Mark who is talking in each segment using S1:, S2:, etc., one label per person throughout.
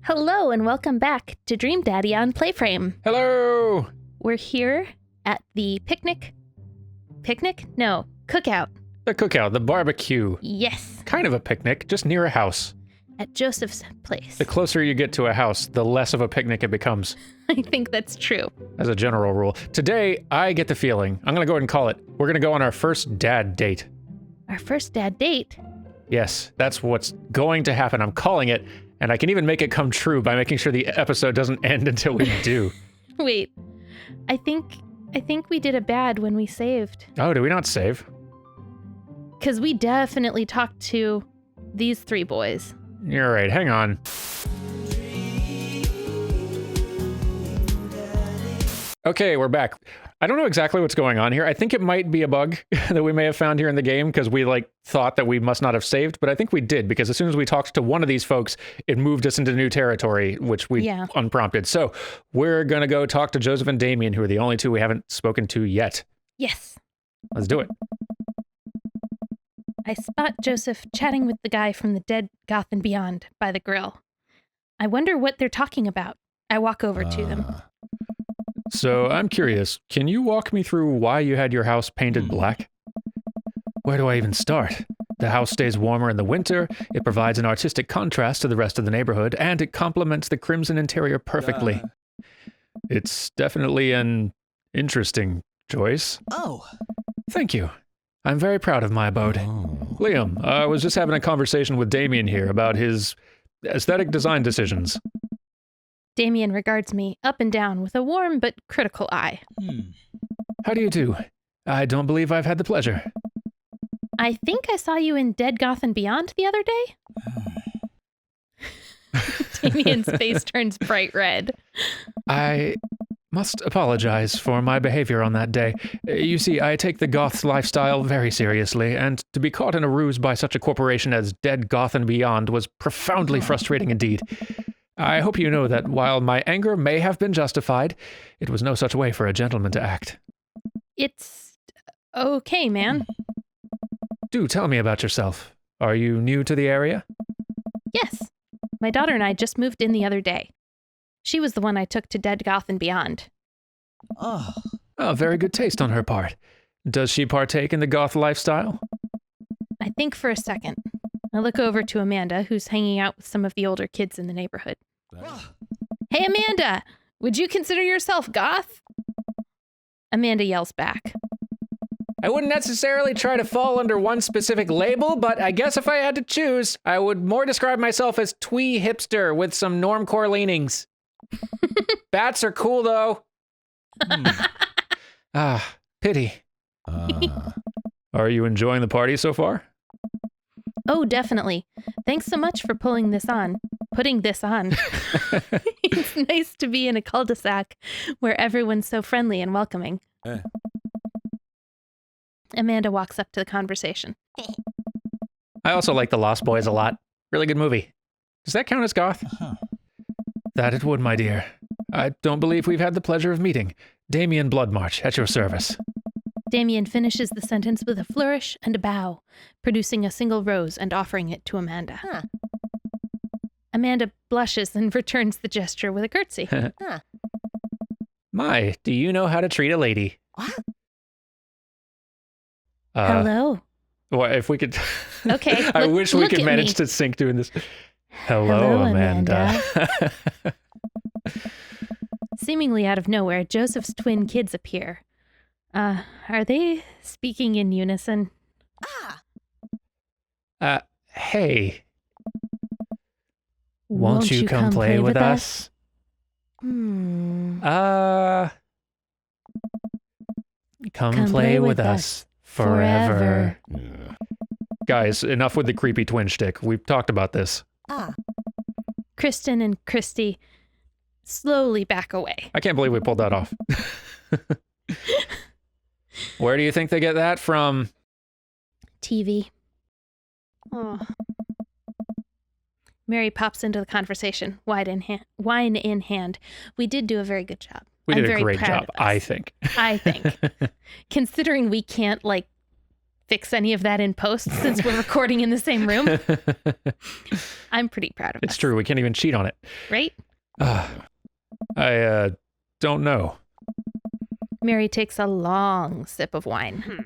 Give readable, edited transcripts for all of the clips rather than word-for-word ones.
S1: Hello and welcome back to Dream Daddy on PlayFrame.
S2: Hello!
S1: We're here at the picnic? No, cookout.
S2: The cookout, the barbecue.
S1: Yes,
S2: Kind of a picnic, just near a house.
S1: at Joseph's place.
S2: The closer you get to a house, the less of a picnic it becomes,
S1: I think that's true.
S2: as a general rule. Today, I get the feeling, I'm gonna go ahead and call it, we're gonna go on our first dad date.
S1: Our first dad date?
S2: Yes, that's what's going to happen. I'm calling it, and I can even make it come true by making sure the episode doesn't end until we do.
S1: Wait, I think we did a bad when we saved.
S2: Oh, did we not save?
S1: Because we definitely talked to these three boys.
S2: You're right, hang on. Okay, we're back. I don't know exactly what's going on here. I think it might be a bug that we may have found here in the game because we thought that we must not have saved, but I think we did because as soon as we talked to one of these folks, it moved us into new territory, which we unprompted. So we're going to go talk to Joseph and Damien, who are the only two we haven't spoken to yet.
S1: Yes.
S2: Let's do it.
S1: I spot Joseph chatting with the guy from the Dead Goth and Beyond by the grill. I wonder what they're talking about. I walk over to them.
S2: So I'm curious, can you walk me through why you had your house painted black? Where do I even start? The house stays warmer in the winter, it provides an artistic contrast to the rest of the neighborhood, and it complements the crimson interior perfectly. It's definitely an interesting choice.
S3: Oh.
S2: Thank you. I'm very proud of my abode. Liam, I was just having a conversation with Damien here about his aesthetic design decisions.
S1: Damien regards me up and down with a warm but critical eye.
S2: How do you do? I don't believe I've had the pleasure.
S1: I think I saw you in Dead Goth and Beyond the other day. Damien's face turns bright red.
S2: I must apologize for my behavior on that day. You see, I take the goth lifestyle very seriously, and to be caught in a ruse by such a corporation as Dead Goth and Beyond was profoundly frustrating indeed. I hope you know that while my anger may have been justified, it was no such way for a gentleman to act.
S1: It's okay, man.
S2: Do tell me about yourself. Are you new to the area?
S1: Yes. My daughter and I just moved in the other day. She was the one I took to Dead Goth and Beyond.
S3: Oh.
S2: Oh, very good taste on her part. Does she partake in the goth lifestyle?
S1: I think for a second. I look over to Amanda, who's hanging out with some of the older kids in the neighborhood. Hey, Amanda! Would you consider yourself goth? Amanda yells back.
S2: I wouldn't necessarily try to fall under one specific label, but I guess if I had to choose, I would more describe myself as twee hipster with some normcore leanings. Bats are cool, though. Pity. Are you enjoying the party so far?
S1: Oh, definitely. Thanks so much for putting this on. It's nice to be in a cul-de-sac where everyone's so friendly and welcoming. Amanda walks up to the conversation.
S2: I also like The Lost Boys a lot. Really good movie. Does that count as goth? That it would, my dear. I don't believe we've had the pleasure of meeting. Damien Bloodmarch, at your service.
S1: Damien finishes the sentence with a flourish and a bow, producing a single rose and offering it to Amanda. Amanda blushes and returns the gesture with a curtsy.
S2: My, do you know how to treat a lady?
S3: What?
S1: Hello.
S2: Well, if we could...
S1: Okay.
S2: I wish we could manage
S1: me.
S2: to sync doing this. Hello, Amanda.
S1: Seemingly out of nowhere, Joseph's twin kids appear. Are they speaking in unison?
S2: Hey. Won't you come play with us?
S1: Hmm.
S2: Come play with us forever. Guys, enough with the creepy twin shtick. We've talked about this.
S1: Kristen and Christy slowly back away.
S2: I can't believe we pulled that off. Where do you think they get that from?
S1: TV. Oh. Mary pops into the conversation, wine in hand. We did do a very good job.
S2: We
S1: I'm
S2: did a
S1: very
S2: great
S1: proud
S2: job,
S1: of us.
S2: I think.
S1: I think. Considering we can't, fix any of that in post since we're recording in the same room. I'm pretty proud of us.
S2: It's true. We can't even cheat on it.
S1: Right?
S2: I don't know.
S1: Mary takes a long sip of wine.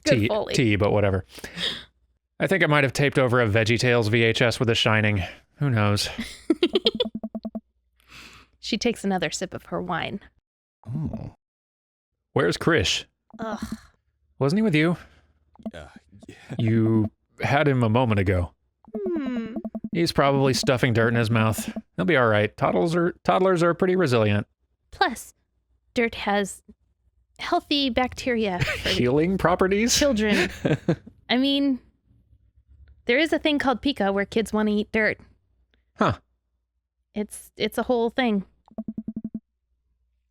S1: Good Foley.
S2: Tea, but whatever. I think I might have taped over a VeggieTales VHS with a Shining. Who knows?
S1: She takes another sip of her wine.
S3: Oh.
S2: Where's Krish?
S1: Ugh.
S2: Wasn't he with you?
S3: Yeah.
S2: You had him a moment ago. He's probably stuffing dirt in his mouth. He'll be all right. Toddlers are pretty resilient.
S1: Plus, dirt has healthy bacteria for
S2: Healing properties?
S1: children. I mean, there is a thing called pica where kids want to eat dirt.
S2: Huh.
S1: It's a whole thing.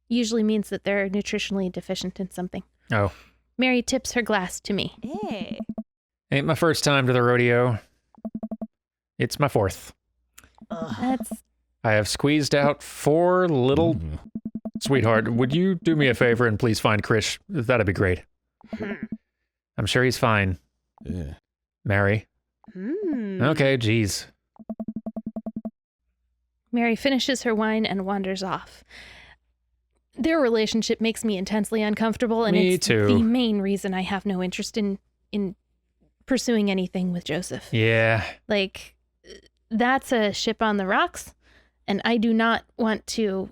S1: Usually means that they're nutritionally deficient in something.
S2: Oh.
S1: Mary tips her glass to me.
S4: Hey.
S2: Ain't my first time to the rodeo. It's my fourth.
S1: That's
S2: I have squeezed out 4 little... Sweetheart, would you do me a favor and please find Krish? That'd be great. I'm sure he's fine.
S3: Yeah.
S2: Mary? Okay, geez.
S1: Mary finishes her wine and wanders off. Their relationship makes me intensely uncomfortable, and
S2: Me
S1: it's
S2: too.
S1: the main reason I have no interest in pursuing anything with Joseph.
S2: Yeah.
S1: Like, that's a ship on the rocks, and I do not want to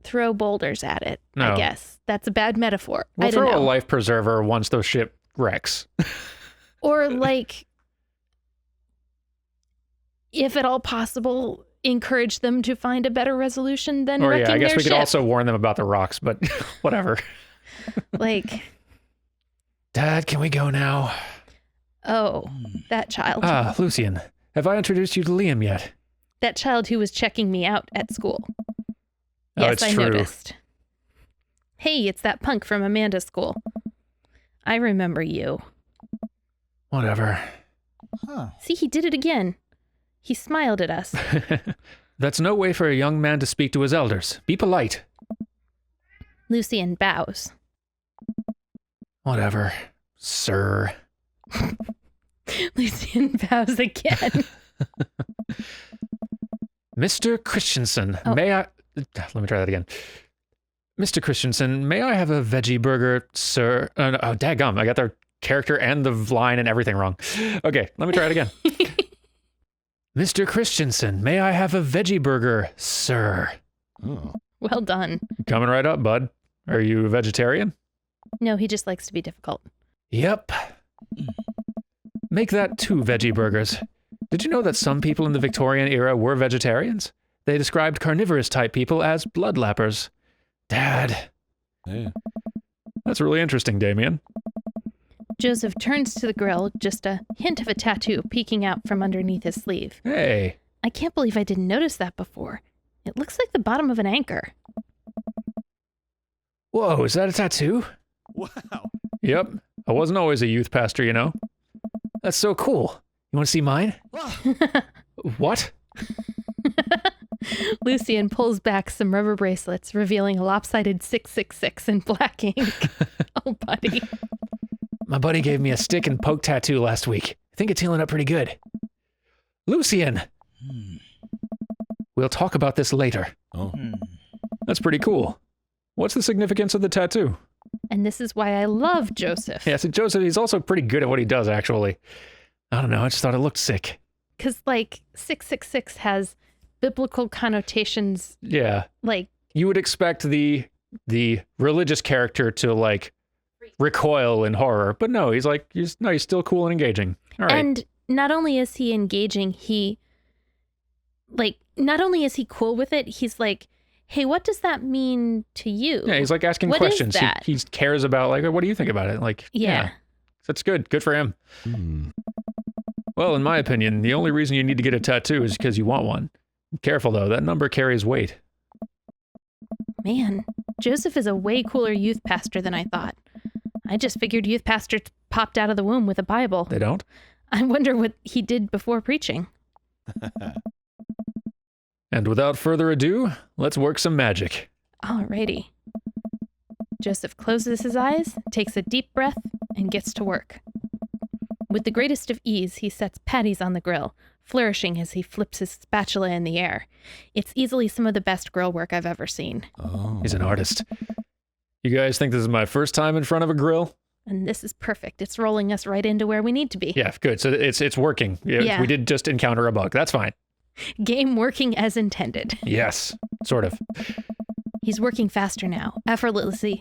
S1: throw boulders at it,
S2: No.
S1: I guess. That's a bad metaphor.
S2: We'll
S1: I don't
S2: throw
S1: know.
S2: a life preserver once the ship wrecks.
S1: Or, like, if at all possible, encourage them to find a better resolution than
S2: Or
S1: wrecking
S2: yeah, I guess
S1: their
S2: we could
S1: ship.
S2: also warn them about the rocks, but whatever.
S1: Like,
S2: Dad, can we go now?
S1: oh, that child.
S2: Ah, Lucian, have I introduced you to Liam yet?
S1: That child who was checking me out at school.
S2: Oh,
S1: Yes,
S2: it's
S1: I
S2: true.
S1: noticed. Hey, it's that punk from Amanda's school. I remember you.
S2: Whatever.
S3: Huh.
S1: See, he did it again. He smiled at us.
S2: That's no way for a young man to speak to his elders. Be polite.
S1: Lucian bows.
S2: Whatever, sir.
S1: Lucian bows again.
S2: Mr. Christensen,
S1: Oh.
S2: may I... Let me try that again. Mr. Christensen, may I have a veggie burger, sir? Oh, daggum, I got their character and the line and everything wrong. Okay, let me try it again. Mr. Christensen, may I have a veggie burger, sir?
S3: Oh.
S1: Well done.
S2: Coming right up, bud. Are you a vegetarian?
S1: No, he just likes to be difficult.
S2: Yep. Make that 2 veggie burgers. Did you know that some people in the Victorian era were vegetarians? They described carnivorous type people as bloodlappers. Dad.
S3: Yeah.
S2: That's really interesting, Damien.
S1: Joseph turns to the grill, just a hint of a tattoo peeking out from underneath his sleeve.
S2: Hey.
S1: I can't believe I didn't notice that before. It looks like the bottom of an anchor.
S2: Whoa, is that a tattoo?
S3: Wow.
S2: Yep. I wasn't always a youth pastor, you know. That's so cool. You want to see mine? What?
S1: Lucian pulls back some rubber bracelets, revealing a lopsided 666 in black ink. Oh, buddy.
S2: My buddy gave me a stick and poke tattoo last week. I think it's healing up pretty good. Lucian! We'll talk about this later.
S3: Oh.
S2: That's pretty cool. What's the significance of the tattoo?
S1: And this is why I love Joseph.
S2: Yeah, so Joseph, he's also pretty good at what he does, actually. I don't know, I just thought it looked sick.
S1: Because, like, 666 has biblical connotations,
S2: Yeah.
S1: like,
S2: You would expect the religious character to, like, recoil in horror, but no, he's still cool and engaging. All right.
S1: and not only is he engaging, not only is he cool with it, he's like, hey, what does that mean to you?
S2: Yeah, he's like asking
S1: What is
S2: questions.
S1: that?
S2: He cares about, like, what do you think about it? Like,
S1: Yeah.
S2: That's good. Good for him. Well, in my opinion, the only reason you need to get a tattoo is because you want one. Careful, though. That number carries weight.
S1: Man, Joseph is a way cooler youth pastor than I thought. I just figured youth pastors popped out of the womb with a Bible.
S2: They don't?
S1: I wonder what he did before preaching.
S2: And without further ado, let's work some magic.
S1: Alrighty. Joseph closes his eyes, takes a deep breath, and gets to work. With the greatest of ease, he sets patties on the grill, flourishing as he flips his spatula in the air. It's easily some of the best grill work I've ever seen.
S3: Oh.
S2: He's an artist. You guys think this is my first time in front of a grill?
S1: And this is perfect. It's rolling us right into where we need to be.
S2: Yeah, good. So it's working.
S1: Yeah.
S2: We did just encounter a bug. That's fine.
S1: Game working as intended.
S2: Yes, sort of.
S1: He's working faster now, effortlessly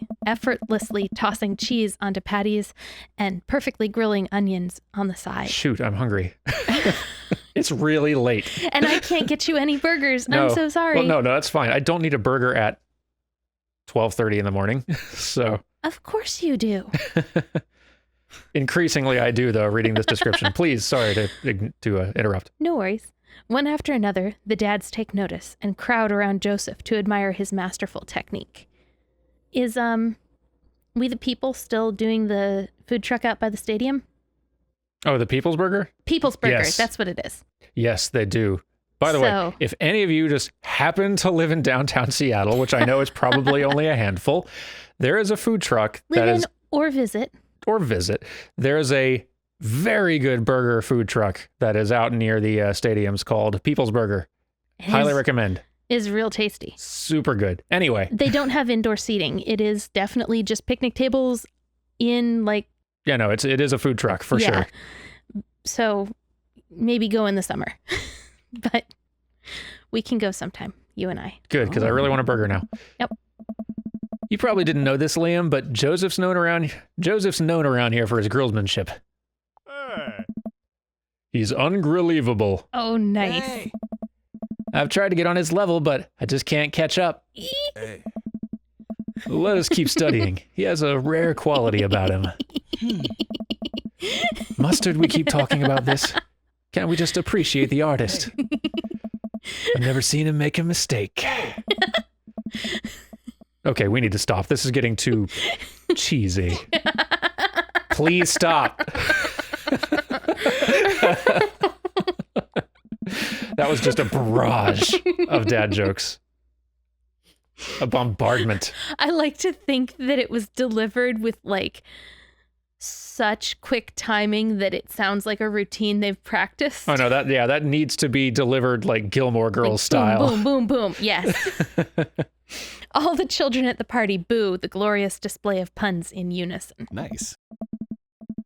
S1: tossing cheese onto patties and perfectly grilling onions on the side.
S2: Shoot, I'm hungry. It's really late.
S1: And I can't get you any burgers.
S2: No.
S1: I'm so sorry.
S2: Well, no, that's fine. I don't need a burger at 12:30 in the morning. So
S1: Of course you do.
S2: increasingly I do, though, reading this description. Please, sorry to interrupt.
S1: No worries. One after another, the dads take notice and crowd around Joseph to admire his masterful technique. Is, We the People still doing the food truck out by the stadium?
S2: Oh, the People's Burger?
S1: People's Burger,
S2: Yes.
S1: that's what it is.
S2: Yes, they do. By the way, if any of you just happen to live in downtown Seattle, which I know is probably only a handful, there is a food truck
S1: Live in or visit.
S2: There is a very good burger food truck that is out near the stadiums called People's Burger. Highly recommend.
S1: Is real tasty.
S2: Super good. Anyway.
S1: They don't have indoor seating. It is definitely just picnic tables in like...
S2: Yeah, no, it is a food truck for sure.
S1: So maybe go in the summer. But we can go sometime, you and I.
S2: Good, because I really want a burger now.
S1: Yep.
S2: You probably didn't know this, Liam, but Joseph's known around here for his grillsmanship.
S3: Hey.
S2: He's ungrillievable.
S1: Oh, nice.
S3: Hey.
S2: I've tried to get on his level, but I just can't catch up.
S3: Hey.
S2: Let us keep studying. He has a rare quality about him. Mustard, we keep talking about this. Can't we just appreciate the artist? I've never seen him make a mistake. Okay, we need to stop. This is getting too cheesy. Please stop. That was just a barrage of dad jokes. A bombardment.
S1: I like to think that it was delivered with like such quick timing that it sounds like a routine they've practiced.
S2: Oh no, that needs to be delivered like Gilmore Girls
S1: Like,
S2: style.
S1: Boom, boom, boom, boom. Yes. All the children at the party boo the glorious display of puns in unison.
S3: Nice.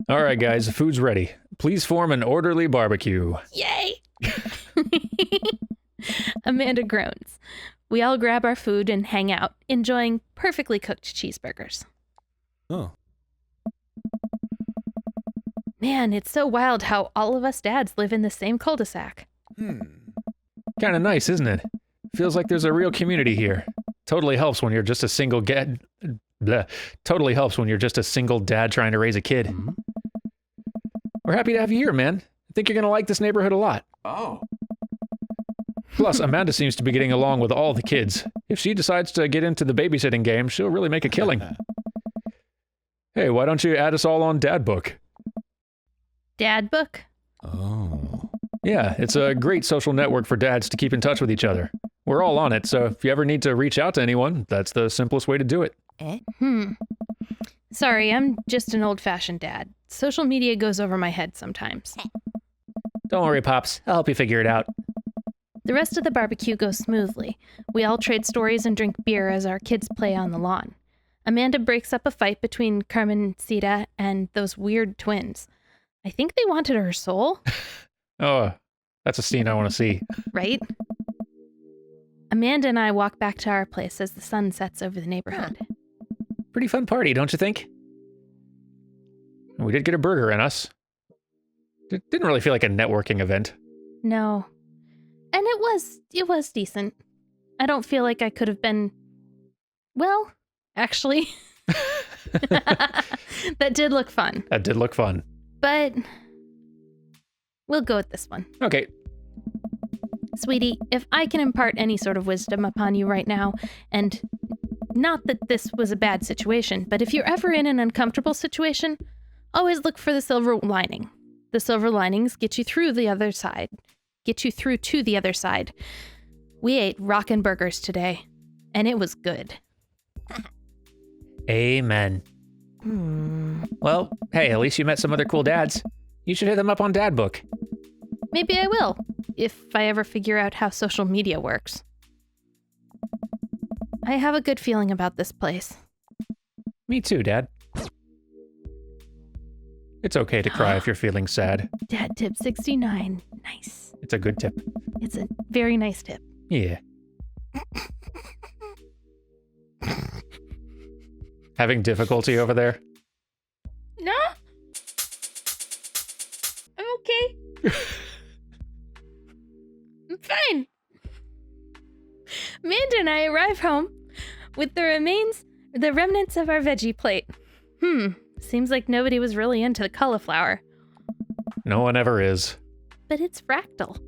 S2: All right, guys, the food's ready. Please form an orderly barbecue.
S1: Yay! Amanda groans. We all grab our food and hang out, enjoying perfectly cooked cheeseburgers.
S3: Oh.
S1: Man, it's so wild how all of us dads live in the same cul-de-sac.
S2: Kind of nice, isn't it? Feels like there's a real community here. Totally helps when you're just a single Totally helps when you're just a single dad trying to raise a kid.
S3: Mm-hmm.
S2: We're happy to have you here, man. I think you're going to like this neighborhood a lot.
S3: Oh.
S2: Plus, Amanda seems to be getting along with all the kids. If she decides to get into the babysitting game, she'll really make a killing. Hey, why don't you add us all on Dadbook?
S1: Dadbook?
S3: Oh.
S2: Yeah, it's a great social network for dads to keep in touch with each other. We're all on it, so if you ever need to reach out to anyone, that's the simplest way to do it.
S1: Sorry, I'm just an old-fashioned dad. Social media goes over my head sometimes.
S2: Don't worry, Pops. I'll help you figure it out.
S1: The rest of the barbecue goes smoothly. We all trade stories and drink beer as our kids play on the lawn. Amanda breaks up a fight between Carmencita and those weird twins. I think they wanted her soul.
S2: Oh, that's a scene I want to see.
S1: Right? Amanda and I walk back to our place as the sun sets over the neighborhood.
S2: Pretty fun party, don't you think? We did get a burger in us. It didn't really feel like a networking event.
S1: No. And it was decent. I don't feel like I could have been... Well, actually. That did look fun.
S2: That did look fun.
S1: But we'll go with this one.
S2: Okay.
S1: Sweetie, if I can impart any sort of wisdom upon you right now, and not that this was a bad situation, but if you're ever in an uncomfortable situation, always look for the silver lining. The silver linings get you through the other side. Get you through to the other side. We ate rockin' burgers today, and it was good.
S2: Amen. Well, hey, at least you met some other cool dads. You should hit them up on Dadbook.
S1: Maybe I will, if I ever figure out how social media works. I have a good feeling about this place.
S2: Me too, Dad. It's okay to cry if you're feeling sad.
S1: Dad tip 69. Nice.
S2: It's a good tip.
S1: It's a very nice tip.
S2: Yeah. Having difficulty over there?
S1: No. I'm okay. I'm fine. Amanda and I arrive home with the remnants of our veggie plate. Seems like nobody was really into the cauliflower.
S2: No one ever is.
S1: But it's fractal.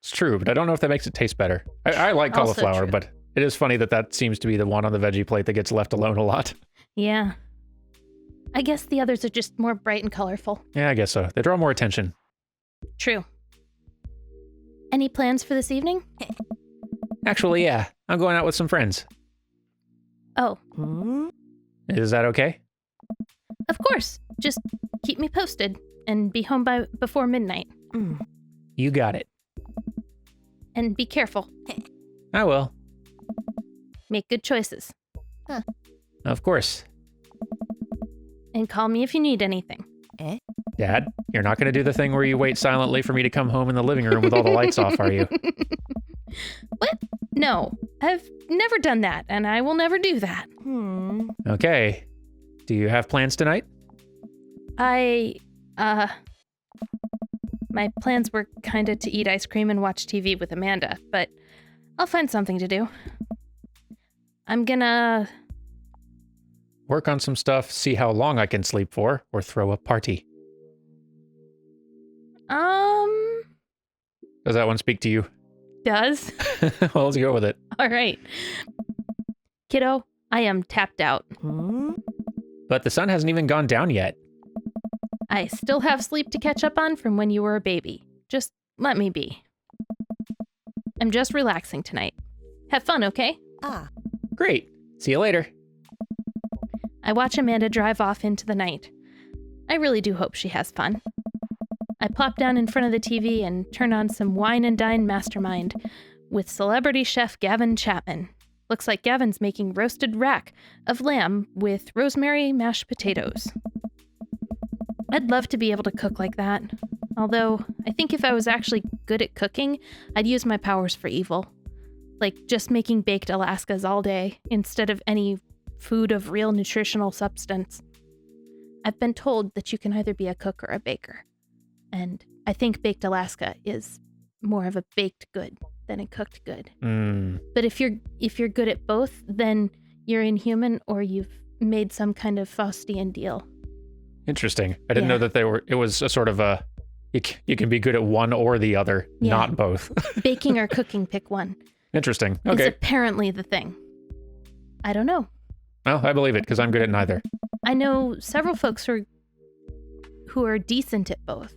S2: It's true, but I don't know if that makes it taste better. I like
S1: Also
S2: cauliflower,
S1: true.
S2: but it is funny that seems to be the one on the veggie plate that gets left alone a lot.
S1: Yeah. I guess the others are just more bright and colorful.
S2: Yeah, I guess so. They draw more attention.
S1: True. Any plans for this evening?
S2: Actually, yeah. I'm going out with some friends.
S1: Oh,
S2: Is that okay?
S1: of course. Just keep me posted and be home before midnight.
S2: You got it.
S1: And be careful.
S2: I will.
S1: Make good choices.
S2: Of course.
S1: And call me if you need anything.
S2: Dad, you're not going to do the thing where you wait silently for me to come home in the living room with all the lights off, are you?
S1: What? No, I've never done that, and I will never do that.
S2: Okay. Do you have plans tonight?
S1: My plans were kinda to eat ice cream and watch TV with Amanda, but I'll find something to do. I'm gonna...
S2: Work on some stuff, see how long I can sleep for, or throw a party. Does that one speak to you?
S1: Does?
S2: Well, let's go with it.
S1: All right. Kiddo, I am tapped out.
S2: But the sun hasn't even gone down yet.
S1: I still have sleep to catch up on from when you were a baby. Just let me be. I'm just relaxing tonight. Have fun, okay?
S2: Great. See you later.
S1: I watch Amanda drive off into the night. I really do hope she has fun. I plop down in front of the TV and turn on some Wine and Dine Mastermind with celebrity chef Gavin Chapman. Looks like Gavin's making roasted rack of lamb with rosemary mashed potatoes. I'd love to be able to cook like that. Although, I think if I was actually good at cooking, I'd use my powers for evil. Like just making baked Alaskas all day instead of any food of real nutritional substance. I've been told that you can either be a cook or a baker. And I think baked Alaska is more of a baked good than a cooked good. But if you're good at both, then you're inhuman or you've made some kind of Faustian deal.
S2: Interesting. I didn't know that it was a sort of a, you can be good at one or the other, not both.
S1: Baking or cooking, pick one.
S2: Interesting. Okay.
S1: It's apparently the thing. I don't know.
S2: Well, I believe it because I'm good at neither.
S1: I know several folks who are decent at both.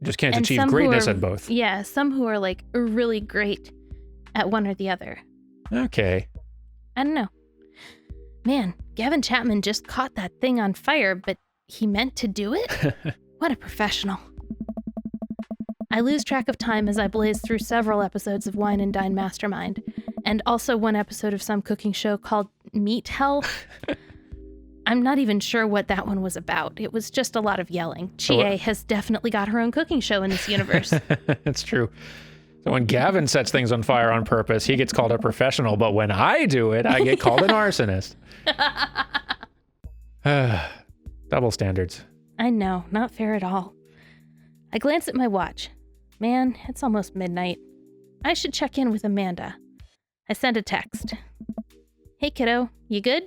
S2: Just can't
S1: And
S2: achieve
S1: some who
S2: greatness
S1: are-
S2: at both.
S1: Yeah, some who are like really great at one or the other.
S2: Okay.
S1: I don't know. Man, Gavin Chapman just caught that thing on fire, but he meant to do it? What a professional. I lose track of time as I blaze through several episodes of Wine and Dine Mastermind, and also one episode of some cooking show called Meat Hell. I'm not even sure what that one was about. It was just a lot of yelling. Chie has definitely got her own cooking show in this universe.
S2: It's true. So when Gavin sets things on fire on purpose, he gets called a professional, but when I do it, I get called an arsonist. Double standards.
S1: I know, not fair at all. I glance at my watch. Man, it's almost midnight. I should check in with Amanda. I send a text. Hey kiddo, you good?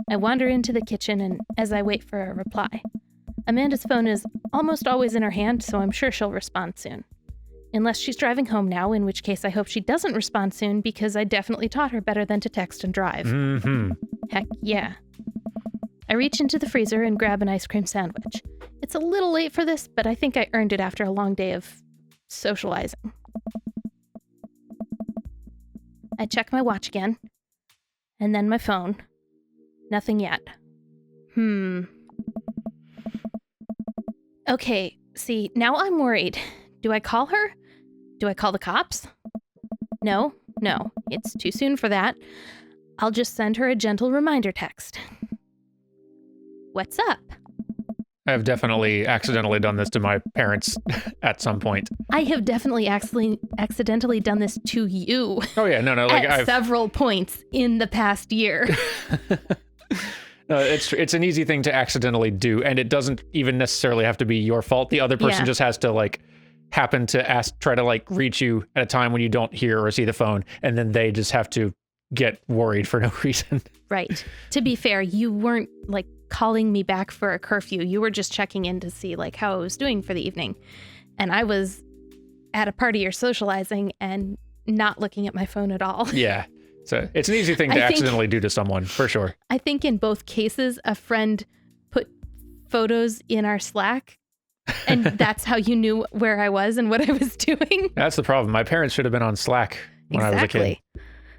S1: I wander into the kitchen and as I wait for a reply. Amanda's phone is almost always in her hand, so I'm sure she'll respond soon. Unless she's driving home now, in which case I hope she doesn't respond soon because I definitely taught her better than to text and drive. Heck yeah. I reach into the freezer and grab an ice cream sandwich. It's a little late for this, but I think I earned it after a long day of socializing. I check my watch again. And then my phone. Nothing yet. Okay, see, now I'm worried. Do I call her? Do I call the cops? No, it's too soon for that. I'll just send her a gentle reminder text. What's up?
S2: I've definitely accidentally done this to my parents at some point.
S1: I have definitely accidentally done this to you.
S2: Oh yeah, no, like
S1: at several points in the past year.
S2: No, it's an easy thing to accidentally do, and it doesn't even necessarily have to be your fault. The other person just has to like happen to try to like reach you at a time when you don't hear or see the phone, and then they just have to get worried for no reason.
S1: Right. To be fair, you weren't like calling me back for a curfew. You were just checking in to see like how I was doing for the evening. And I was at a party or socializing and not looking at my phone at all.
S2: Yeah. So it's an easy thing to accidentally do to someone, for sure.
S1: I think in both cases, a friend put photos in our Slack, and that's how you knew where I was and what I was doing.
S2: That's the problem. My parents should have been on Slack when I was a kid.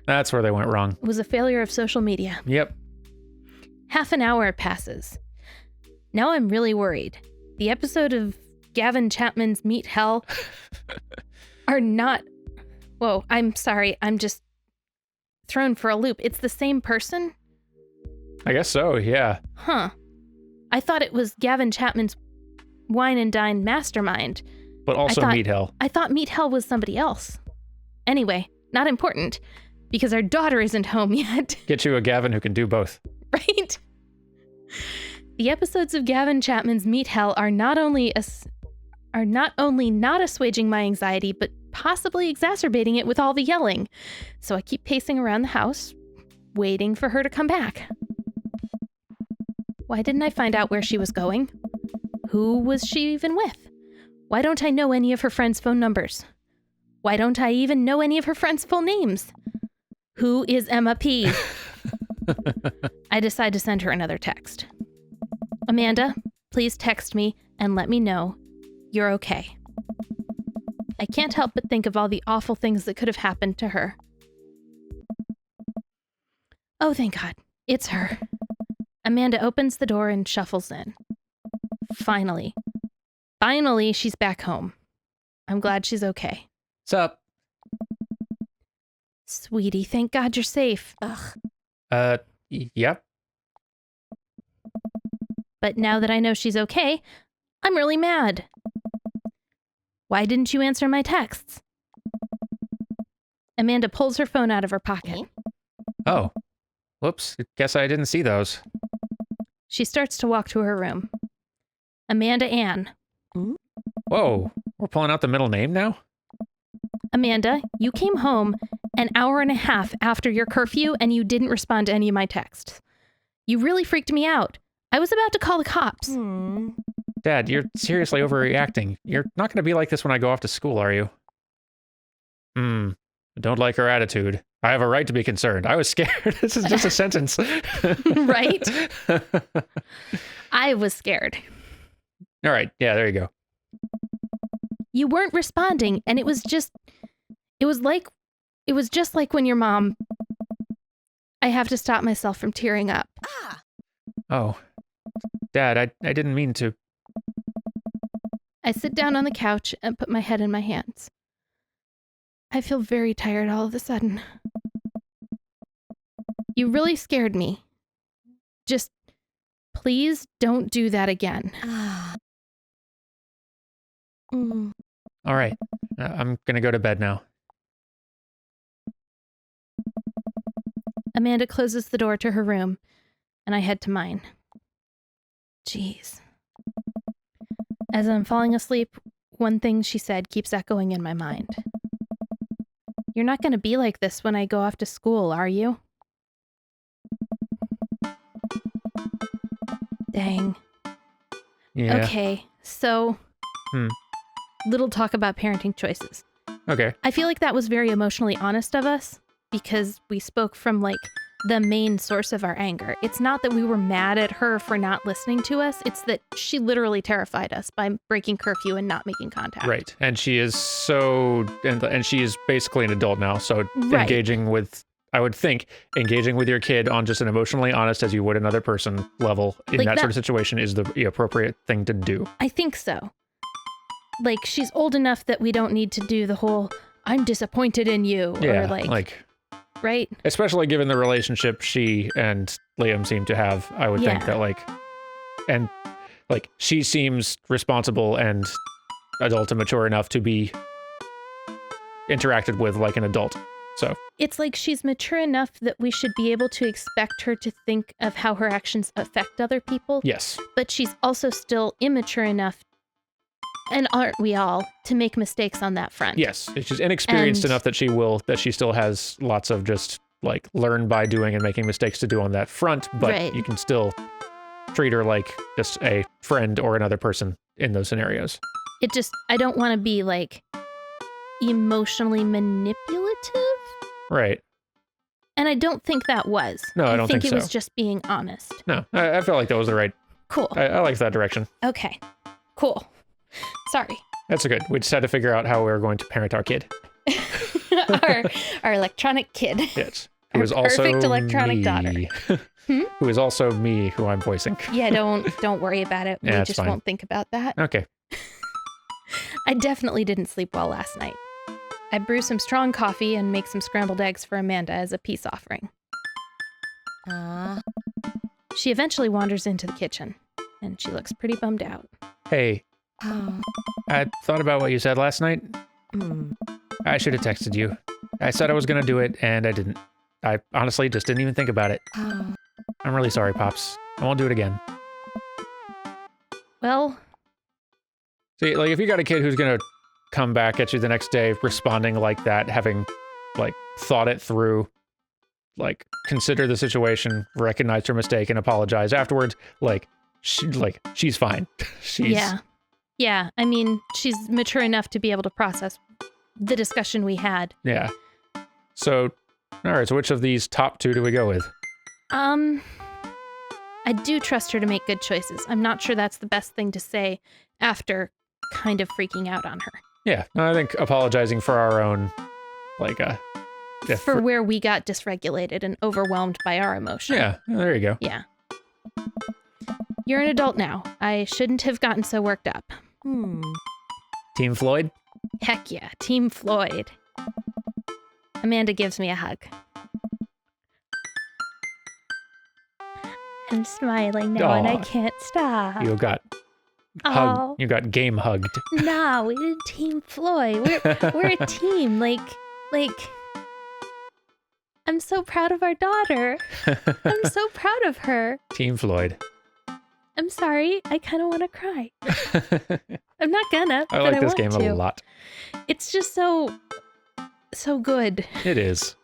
S2: That's where they went wrong.
S1: It was a failure of social media.
S2: Yep.
S1: Half an hour passes. Now I'm really worried. The episode of Gavin Chapman's Meet Hell are not... Whoa, I'm sorry. I'm just thrown for a loop. It's the same person?
S2: I guess so, yeah.
S1: Huh. I thought it was Gavin Chapman's Wine and Dine mastermind.
S2: But also Meet Hell.
S1: I thought Meet Hell was somebody else. Anyway, not important, because our daughter isn't home yet.
S2: Get you a Gavin who can do both.
S1: Right? The episodes of Gavin Chapman's Meet Hell are not only not assuaging my anxiety, but possibly exacerbating it with all the yelling. So I keep pacing around the house, waiting for her to come back. Why didn't I find out where she was going? Who was she even with? Why don't I know any of her friends' phone numbers? Why don't I even know any of her friends' full names? Who is Emma P? I decide to send her another text. Amanda, please text me and let me know you're okay. I can't help but think of all the awful things that could have happened to her. Oh, thank God. It's her. Amanda opens the door and shuffles in. Finally, she's back home. I'm glad she's okay.
S2: What's up?
S1: Sweetie, thank God you're safe. Ugh.
S2: Yep.
S1: But now that I know she's okay, I'm really mad. Why didn't you answer my texts? Amanda pulls her phone out of her pocket.
S2: Oh. Whoops. Guess I didn't see those.
S1: She starts to walk to her room. Amanda Ann.
S2: Whoa. We're pulling out the middle name now?
S1: Amanda, you came home an hour and a half after your curfew and you didn't respond to any of my texts. You really freaked me out. I was about to call the cops.
S2: Dad, you're seriously overreacting. You're not going to be like this when I go off to school, are you? Don't like her attitude. I have a right to be concerned. I was scared. This is just a sentence.
S1: Right? I was scared.
S2: All right. Yeah, there you go.
S1: You weren't responding, and it was just like when your mom... I have to stop myself from tearing up.
S2: Oh. Dad, I didn't mean to.
S1: I sit down on the couch and put my head in my hands. I feel very tired all of a sudden. You really scared me. Just please don't do that again.
S2: All right. I'm going to go to bed now.
S1: Amanda closes the door to her room, and I head to mine. Jeez. As I'm falling asleep, one thing she said keeps echoing in my mind. You're not going to be like this when I go off to school, are you? Dang.
S2: Yeah.
S1: Okay, so... Little talk about parenting choices.
S2: Okay.
S1: I feel like that was very emotionally honest of us, because we spoke from, like, the main source of our anger. It's not that we were mad at her for not listening to us. It's that she literally terrified us by breaking curfew and not making contact.
S2: Right. And she is and she is basically an adult now. So
S1: Right.
S2: I would think engaging with your kid on just an emotionally honest as you would another person level in
S1: Like
S2: that
S1: that-
S2: sort of situation is the appropriate thing to do.
S1: I think so. Like, she's old enough that we don't need to do the whole, I'm disappointed in you.
S2: Yeah.
S1: Or right?
S2: Especially given the relationship she and Liam seem to have, I would think
S1: Yeah.
S2: that she seems responsible and adult and mature enough to be interacted with like an adult. So
S1: It's like she's mature enough that we should be able to expect her to think of how her actions affect other people.
S2: yes,
S1: But she's also still immature enough, and aren't we all, to make mistakes on that front.
S2: yes, she's inexperienced
S1: And-
S2: enough that she still has lots of just like learn by doing and making mistakes to do on that front, but
S1: Right.
S2: you can still treat her like just a friend or another person in those scenarios.
S1: I don't want to be like emotionally manipulative.
S2: Right.
S1: And I don't think that was.
S2: No, I don't think
S1: it
S2: so.
S1: was just being honest.
S2: No, I felt like that was the right.
S1: Cool.
S2: I like that direction.
S1: Okay. Cool. Sorry.
S2: That's good. We just had to figure out how we were going to parent our kid.
S1: our electronic kid.
S2: Yes.
S1: Our
S2: Who is also
S1: perfect electronic
S2: me.
S1: daughter. Hmm?
S2: Who is also me, who I'm voicing.
S1: Yeah, don't worry about it. We
S2: Yeah, it's
S1: just
S2: fine.
S1: won't think about that.
S2: Okay.
S1: I definitely didn't sleep well last night. I brew some strong coffee and make some scrambled eggs for Amanda as a peace offering. She eventually wanders into the kitchen, and she looks pretty bummed out.
S2: Hey, I thought about what you said last night. I should have texted you. I said I was going to do it, and I didn't. I honestly just didn't even think about it. I'm really sorry, Pops. I won't do it again.
S1: Well,
S2: See, like, if you got a kid who's going to come back at you the next day responding like that, having, like, thought it through, like, consider the situation, recognized her mistake, and apologize afterwards, she's fine.
S1: yeah. Yeah, I mean, she's mature enough to be able to process the discussion we had.
S2: Yeah. So, all right, so which of these top two do we go with?
S1: I do trust her to make good choices. I'm not sure that's the best thing to say after kind of freaking out on her.
S2: Yeah, I think apologizing for our own, like, yeah,
S1: For where we got dysregulated and overwhelmed by our emotion.
S2: yeah, there you go.
S1: Yeah. You're an adult now. I shouldn't have gotten so worked up.
S2: Team Floyd?
S1: Heck yeah, Team Floyd. Amanda gives me a hug. I'm smiling now and I
S2: Aw.
S1: can't stop.
S2: You got
S1: Oh,
S2: you got game hugged.
S1: no, we're Team Floyd. We're a team. Like, I'm so proud of our daughter. I'm so proud of her.
S2: Team Floyd.
S1: I'm sorry. I kind of want to cry. I'm not gonna.
S2: I
S1: but
S2: like this
S1: want
S2: game
S1: to.
S2: a lot.
S1: It's just so good.
S2: It is.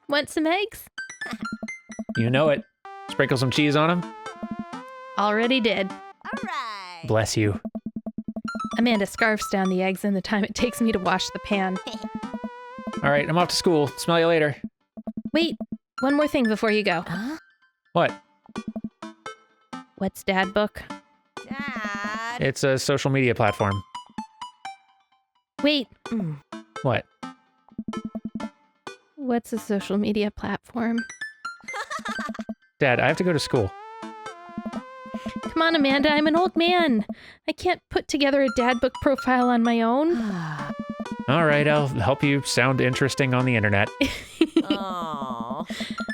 S1: Want some eggs?
S2: You know it. Sprinkle some cheese on them.
S1: Already did.
S2: Bless you.
S1: Amanda scarfs down the eggs in the time it takes me to wash the pan.
S2: All right, I'm off to school. Smell you later.
S1: Wait, one more thing before you go.
S2: What?
S1: What's Dadbook?
S4: Dad.
S2: It's a social media platform.
S1: Wait,
S2: What?
S1: what's a social media platform?
S2: Dad, I have to go to school.
S1: Come on, Amanda, I'm an old man. I can't put together a Dadbook profile on my own.
S2: All right, I'll help you sound interesting on the internet.
S4: Oh.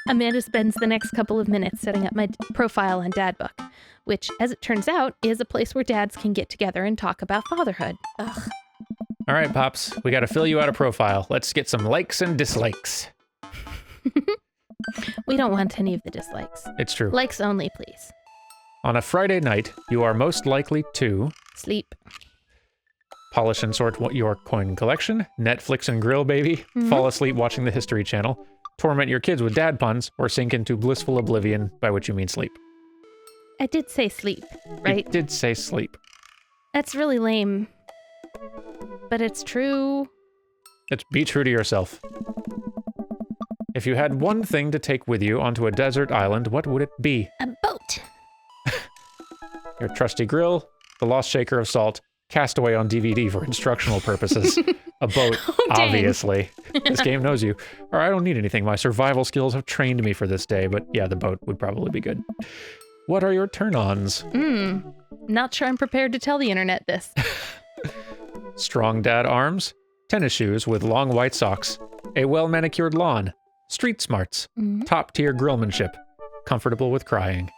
S1: Amanda spends the next couple of minutes setting up my profile on Dadbook, which, as it turns out, is a place where dads can get together and talk about fatherhood.
S4: Ugh.
S2: All right, Pops, we got to fill you out a profile. Let's get some likes and dislikes.
S1: We don't want any of the dislikes.
S2: It's true.
S1: Likes only, please.
S2: On a Friday night, you are most likely to
S1: Sleep.
S2: polish and sort your coin collection, Netflix and grill, baby, fall asleep watching the History Channel, torment your kids with dad puns, or sink into blissful oblivion, by which you mean sleep.
S1: I did say sleep, right?
S2: It did say sleep.
S1: That's really lame. But it's true.
S2: Be true to yourself. If you had one thing to take with you onto a desert island, what would it be?
S1: A boat.
S2: Your trusty grill, the lost shaker of salt, Castaway on DVD for instructional purposes. A boat,
S1: Oh, dang.
S2: obviously. This game knows you. Or I don't need anything. My survival skills have trained me for this day, but yeah, the boat would probably be good. What are your turn-ons?
S1: Not sure I'm prepared to tell the internet this.
S2: Strong dad arms, tennis shoes with long white socks, a well-manicured lawn, street smarts, top-tier grillmanship, comfortable with crying.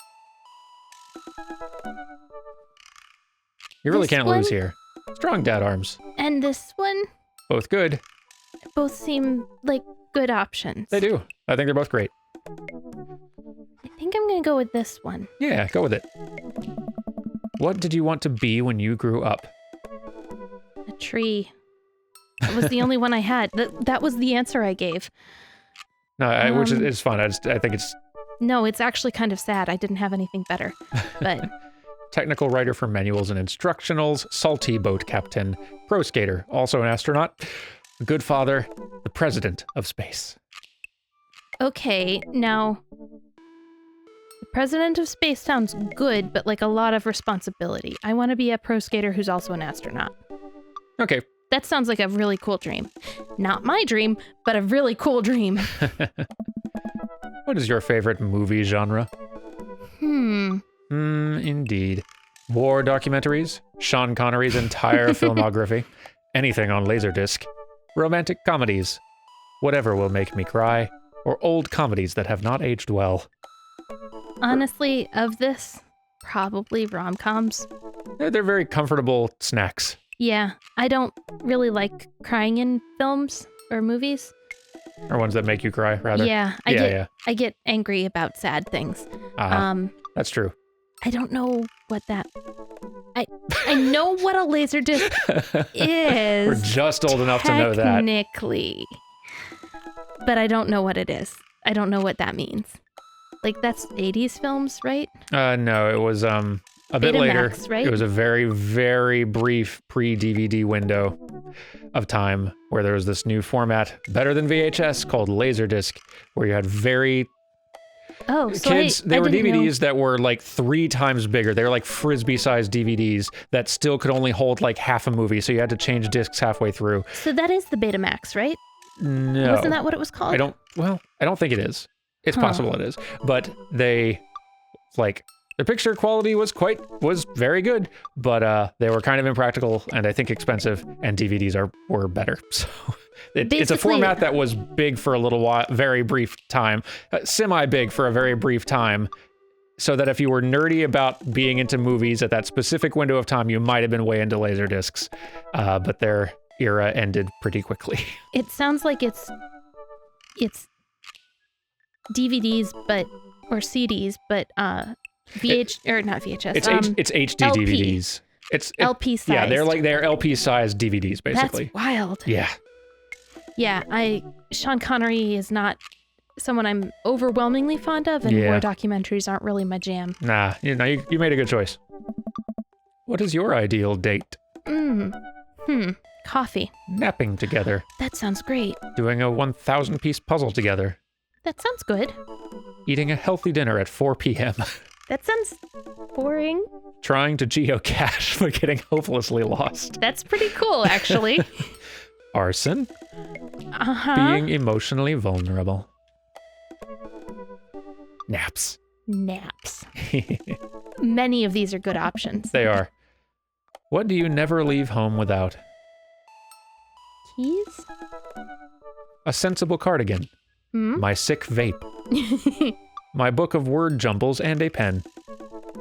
S2: You really
S1: This
S2: can't lose
S1: one?
S2: here. Strong dad arms.
S1: And this one,
S2: Both good.
S1: both seem like good options.
S2: They do. I think they're both great.
S1: I think I'm going to go with this one.
S2: Yeah, go with it. What did you want to be when you grew up?
S1: A tree. That was the only one I had. That was the answer I gave.
S2: No, which is fun. I think it's
S1: No, it's actually kind of sad. I didn't have anything better. But
S2: technical writer for manuals and instructionals, salty boat captain, pro skater, also an astronaut, a good father, the president of space.
S1: okay, now the president of space sounds good, but like a lot of responsibility. I want to be a pro skater who's also an astronaut.
S2: Okay.
S1: That sounds like a really cool dream. Not my dream, but a really cool dream.
S2: What is your favorite movie genre? Indeed. War documentaries, Sean Connery's entire filmography, anything on Laserdisc, romantic comedies, whatever will make me cry, or old comedies that have not aged well.
S1: Honestly, of this, probably rom-coms.
S2: They're very comfortable snacks.
S1: Yeah, I don't really like crying in films or movies.
S2: Or ones that make you cry, rather.
S1: Yeah, I get angry about sad things.
S2: That's true.
S1: I don't know what that. I know what a laser disc is.
S2: We're just old enough to know that.
S1: Technically, but I don't know what it is. I don't know what that means. Like that's 80s films, right?
S2: No, it was a bit later.
S1: Betamax, right?
S2: It was a very, very brief pre-DVD window of time where there was this new format, better than VHS, called Laserdisc, where you had very
S1: Oh, so
S2: kids.
S1: I
S2: They were
S1: didn't know.
S2: DVDs that were like 3 times bigger. They were like frisbee-sized DVDs that still could only hold like half a movie, so you had to change discs halfway through.
S1: So that is the Betamax, right?
S2: No,
S1: Wasn't that what it was called?
S2: I don't think it is. It's possible it is, but they like. The picture quality was very good, but they were kind of impractical and I think expensive, and DVDs were better. So it's a
S1: Basically-
S2: format that was big for a little while, very brief time, semi-big for a very brief time, so that if you were nerdy about being into movies at that specific window of time, you might have been way into Laserdiscs, but their era ended pretty quickly.
S1: It sounds like it's DVDs, or CDs, but or not VHS.
S2: It's HD
S1: LP.
S2: DVDs. It's
S1: LP sized.
S2: Yeah, they're LP sized DVDs basically.
S1: That's wild.
S2: Yeah.
S1: Yeah, Sean Connery is not someone I'm overwhelmingly fond of, and
S2: Yeah.
S1: war documentaries aren't really my jam.
S2: Nah, you made a good choice. What is your ideal date?
S1: Coffee.
S2: Napping together,
S1: That sounds great.
S2: doing a 1,000-piece puzzle together,
S1: That sounds good.
S2: eating a healthy dinner at 4 p.m.,
S1: That sounds boring.
S2: trying to geocache but getting hopelessly lost,
S1: That's pretty cool, actually.
S2: arson,
S1: Uh-huh.
S2: being emotionally vulnerable, naps.
S1: Naps. Many of these are good options.
S2: They are. What do you never leave home without?
S1: Keys?
S2: A sensible cardigan, my sick vape, my book of word jumbles and a pen,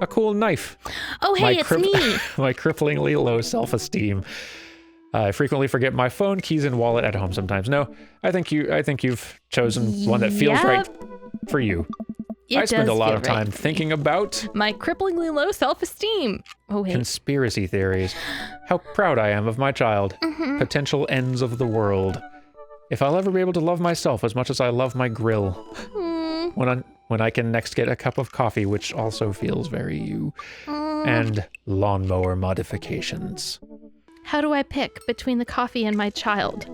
S2: a cool knife,
S1: Oh, hey,
S2: My
S1: it's
S2: crib-
S1: me.
S2: my cripplingly low self-esteem. I frequently forget my phone, keys, and wallet at home sometimes. No, I think you've chosen one that feels
S1: Yeah.
S2: right for you.
S1: It
S2: I spend a
S1: does
S2: lot
S1: feel
S2: of time
S1: right.
S2: thinking about
S1: My cripplingly low self-esteem. Oh, wait.
S2: conspiracy theories, how proud I am of my child,
S1: Mm-hmm.
S2: potential ends of the world, if I'll ever be able to love myself as much as I love my grill, when I can next get a cup of coffee, which also feels very you, and lawnmower modifications.
S1: How do I pick between the coffee and my child?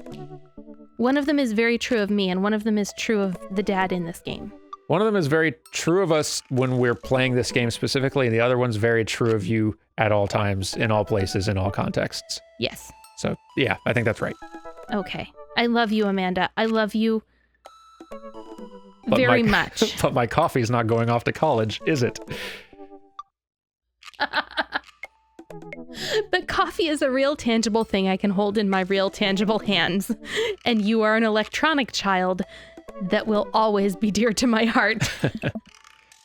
S1: One of them is very true of me, and one of them is true of the dad in this game.
S2: One of them is very true of us when we're playing this game specifically, and the other one's very true of you at all times, in all places, in all contexts.
S1: Yes.
S2: So, yeah, I think that's right.
S1: Okay. I love you, Amanda. I love you
S2: But
S1: very
S2: my-
S1: much.
S2: But my coffee's not going off to college, is it?
S1: But coffee is a real tangible thing I can hold in my real tangible hands. And you are an electronic child that will always be dear to my heart.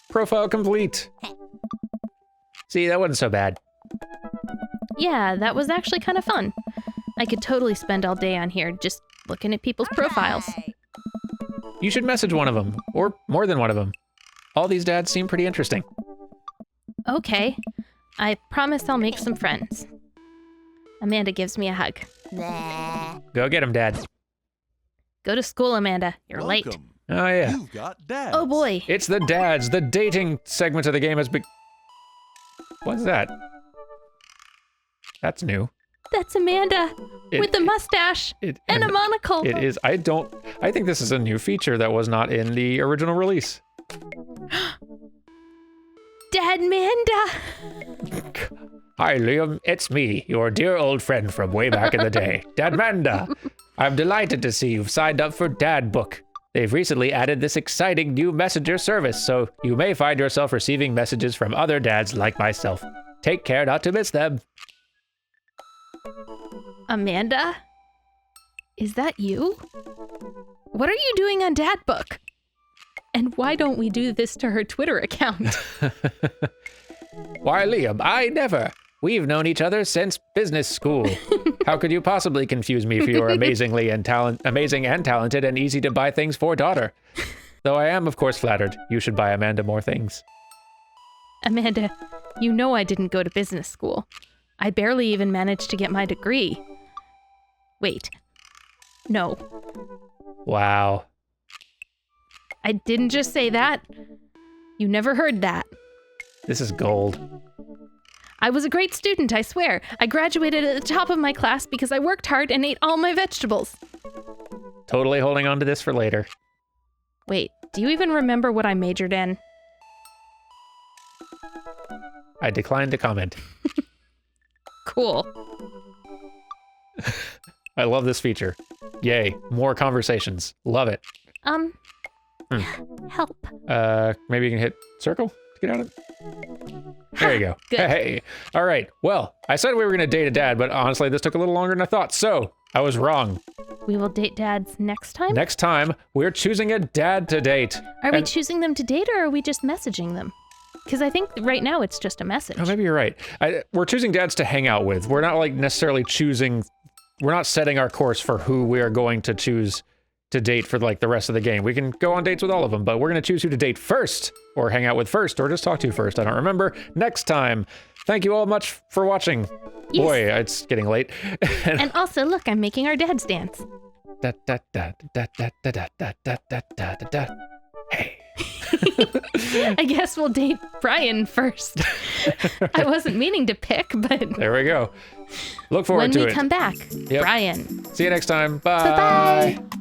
S2: Profile complete. See, that wasn't so bad.
S1: Yeah, that was actually kind of fun. I could totally spend all day on here just looking at people's profiles.
S4: Alright.
S2: You should message one of them, or more than one of them. All these dads seem pretty interesting.
S1: Okay. I promise I'll make some friends. Amanda gives me a hug.
S4: Nah.
S2: Go get him, Dad.
S1: Go to school, Amanda. You're late.
S3: Welcome.
S2: Oh, yeah.
S3: You've got dads.
S1: Oh boy.
S2: It's the dads. The dating segment of the game has been... What's that? That's new.
S1: That's Amanda with the mustache and a monocle.
S2: It is. I think this is a new feature that was not in the original release.
S1: Dad Manda.
S2: Hi, Liam. It's me, your dear old friend from way back in the day, Dadmanda. I'm delighted to see you've signed up for Dadbook. They've recently added this exciting new messenger service, so you may find yourself receiving messages from other dads like myself. Take care not to miss them.
S1: Amanda? Is that you? What are you doing on Dadbook? And why don't we do this to her Twitter account?
S2: Why, Liam, I never. We've known each other since business school. How could you possibly confuse me for your amazing and talented and easy to buy things for daughter? Though I am, of course, flattered. You should buy Amanda more things.
S1: Amanda, you know I didn't go to business school. I barely even managed to get my degree. Wait. No.
S2: Wow.
S1: I didn't just say that. You never heard that.
S2: This is gold.
S1: I was a great student, I swear. I graduated at the top of my class because I worked hard and ate all my vegetables.
S2: Totally holding on to this for later.
S1: Wait, do you even remember what I majored in?
S2: I decline to comment.
S1: Cool.
S2: I love this feature. Yay, more conversations. Love it.
S1: Help.
S2: Maybe you can hit circle to get out of it? There you go.
S1: Good.
S2: Hey. All right. Well, I said we were going to date a dad, but honestly, this took a little longer than I thought. So I was wrong.
S1: We will date dads next time?
S2: Next time, we're choosing a dad to date.
S1: Are we choosing them to date or are we just messaging them? Because I think right now it's just a message.
S2: Oh, maybe you're right. We're choosing dads to hang out with. We're not like necessarily we're not setting our course for who we are going to choose to date for like the rest of the game. We can go on dates with all of them, but we're going to choose who to date first or hang out with first or just talk to first. I don't remember. Next time. Thank you all much for watching.
S1: Yes.
S2: Boy, it's getting late.
S1: And also, look, I'm making our dads dance.
S2: Da, da, da, da, da, da, da, da, da, da, da, da, da. Hey.
S1: I guess we'll date Brian first. I wasn't meaning to pick, but
S2: There we go. Look forward
S1: when
S2: to
S1: we
S2: it.
S1: come back,
S2: Yep.
S1: Brian.
S2: See you next time. Bye.
S1: Bye-bye.